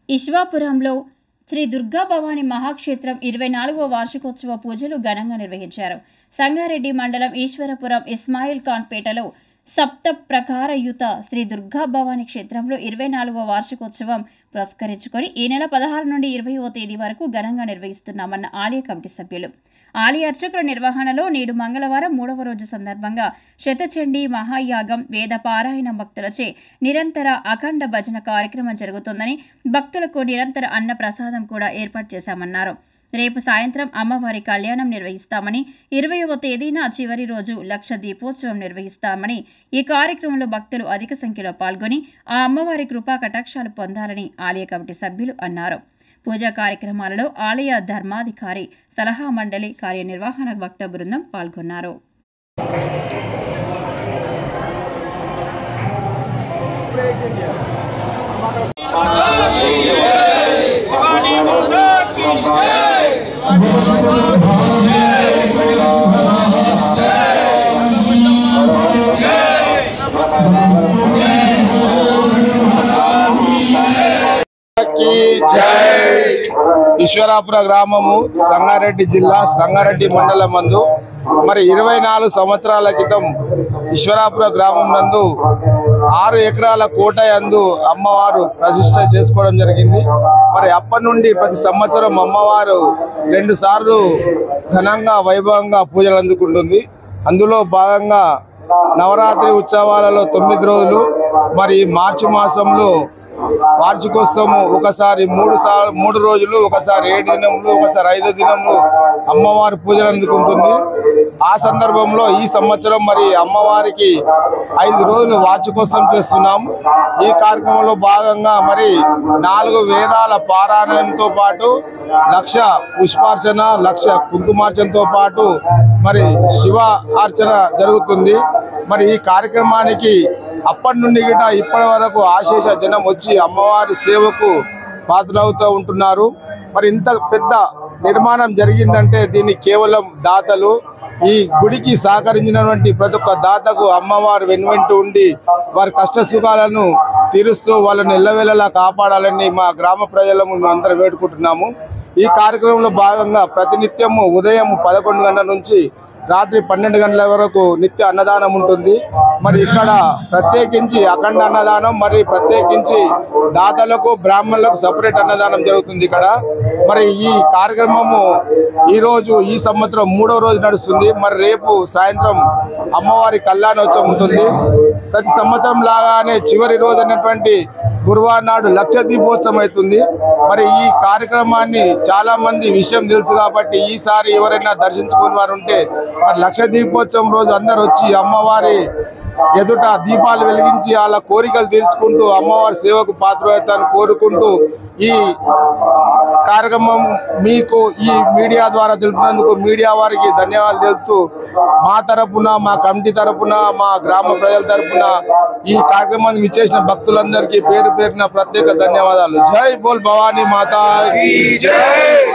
ఇశ్వాపురంలో శ్రీ దుర్గా భవాని మహాక్షేత్రం 24వ వార్షికోత్సవ పూజలు ఘనంగా నిర్వహించారు. సంగారెడ్డి మండలం ఈశ్వరపురం ఇస్మాయిల్ ఖాన్ పేటలో సప్త ప్రకారయుత శ్రీ దుర్గా భవాని క్షేత్రంలో 24వ వార్షికోత్సవం పురస్కరించుకొని ఈ నెల 16 నుండి 20వ తేదీ వరకు ఘనంగా నిర్వహిస్తున్నామన్న ఆలయ కమిటీ సభ్యులు. ఆలయ అర్చకుల నిర్వహణలో నేడు మంగళవారం 3వ రోజు సందర్భంగా శతచండీ మహాయాగం, వేద పారాయణ భక్తులచే నిరంతర అఖండ భజన కార్యక్రమం జరుగుతుందని, భక్తులకు నిరంతర అన్న ప్రసాదం కూడా ఏర్పాటు చేశామన్నారు. రేపు సాయంత్రం అమ్మవారి కళ్యాణం నిర్వహిస్తామని, 20వ తేదీన చివరి రోజు లక్ష దీపోత్సవం నిర్వహిస్తామని, ఈ కార్యక్రమంలో భక్తులు అధిక సంఖ్యలో పాల్గొని ఆ అమ్మవారి కృపా కటాక్షాలు పొందాలని ఆలయ కమిటీ సభ్యులు అన్నారు. పూజా కార్యక్రమాలలో ఆలయ ధర్మాధికారి, సలహా మండలి, కార్యనిర్వహణ భక్త బృందం పాల్గొన్నారు. ఈశ్వరాపుర గ్రామము సంగారెడ్డి జిల్లా సంగారెడ్డి మండలం మందు మరి 24 సంవత్సరాల క్రితం ఈశ్వరాపుర గ్రామం నందు 6 ఎకరాల కోట యందు అమ్మవారు ప్రతిష్ఠ చేసుకోవడం జరిగింది. మరి అప్పటి నుండి ప్రతి సంవత్సరం అమ్మవారు 2 సార్లు ఘనంగా వైభవంగా పూజలు అందుకుంటుంది. అందులో భాగంగా నవరాత్రి ఉత్సవాలలో 9 రోజులు, మరి మార్చి మాసంలో వార్షికోత్సవం ఒకసారి 3 రోజులు, ఒకసారి 7 దినములు, ఒకసారి 5 దినములు అమ్మవారి పూజలు అందుకుంటుంది. ఆ సందర్భంలో ఈ సంవత్సరం మరి అమ్మవారికి 5 రోజులు వార్షికోత్సవం చేస్తున్నాం. ఈ కార్యక్రమంలో భాగంగా మరి 4 వేదాల పారాయణంతో పాటు 1,00,000 పుష్పార్చన, 1,00,000 కుంకుమార్చనతో పాటు మరి శివ అర్చన జరుగుతుంది. మరి ఈ కార్యక్రమానికి అప్పటి నుండి గిట ఇప్పటి వరకు ఆశేష జనం వచ్చి అమ్మవారి సేవకు పాత్రలవుతూ ఉంటున్నారు. మరి ఇంత పెద్ద నిర్మాణం జరిగిందంటే దీన్ని కేవలం దాతలు, ఈ గుడికి సహకరించినటువంటి ప్రతి ఒక్క దాతకు అమ్మవారు వెన్నంటి ఉండి వారి కష్ట సుఖాలను తీరుస్తూ వాళ్ళని ఎల్లవేళలా కాపాడాలని మా గ్రామ ప్రజలను మేము అందరం వేడుకుంటున్నాము. ఈ కార్యక్రమంలో భాగంగా ప్రతినిత్యము ఉదయం 11 గంటల నుంచి రాత్రి 12 గంటల వరకు నిత్య అన్నదానం ఉంటుంది. మరి ఇక్కడ ప్రత్యేకించి అఖండ అన్నదానం, మరి ప్రత్యేకించి దాతలకు, బ్రాహ్మణులకు సపరేట్ అన్నదానం జరుగుతుంది ఇక్కడ. మరి ఈ కార్యక్రమము ఈ సంవత్సరం 3వ రోజు నడుస్తుంది. మరి రేపు సాయంత్రం అమ్మవారి కళ్యాణోత్సవం ఉంటుంది. ప్రతి సంవత్సరం లాగానే చివరి రోజు అనేటువంటి గురువారం నాడు 1,00,000 దీపోత్సవం అవుతుంది. మరి ఈ కార్యక్రమాన్ని చాలా మంది విషయం తెలుసు కాబట్టి ఈసారి ఎవరైనా దర్శించుకుని వారు ఉంటే మరి 1,00,000 దీపోత్సవం రోజు అందరు వచ్చి అమ్మవారి ఎదుట దీపాలు వెలిగించి వాళ్ళ కోరికలు తీర్చుకుంటూ అమ్మవారి సేవకు పాత్రవుతారని కోరుకుంటూ ఈ కార్యక్రమం మీకు ఈ మీడియా ద్వారా తెలిపినందుకు మీడియా వారికి ధన్యవాదాలు తెలుపుతూ మా తరపున, మా కమిటీ తరపున, మా గ్రామ ప్రజల తరపున ఈ కార్యక్రమానికి ఇచ్చేసిన భక్తులందరికీ పేరు పేరున ప్రత్యేక ధన్యవాదాలు. జై బోల్ భవానీ మాతా కీ జై.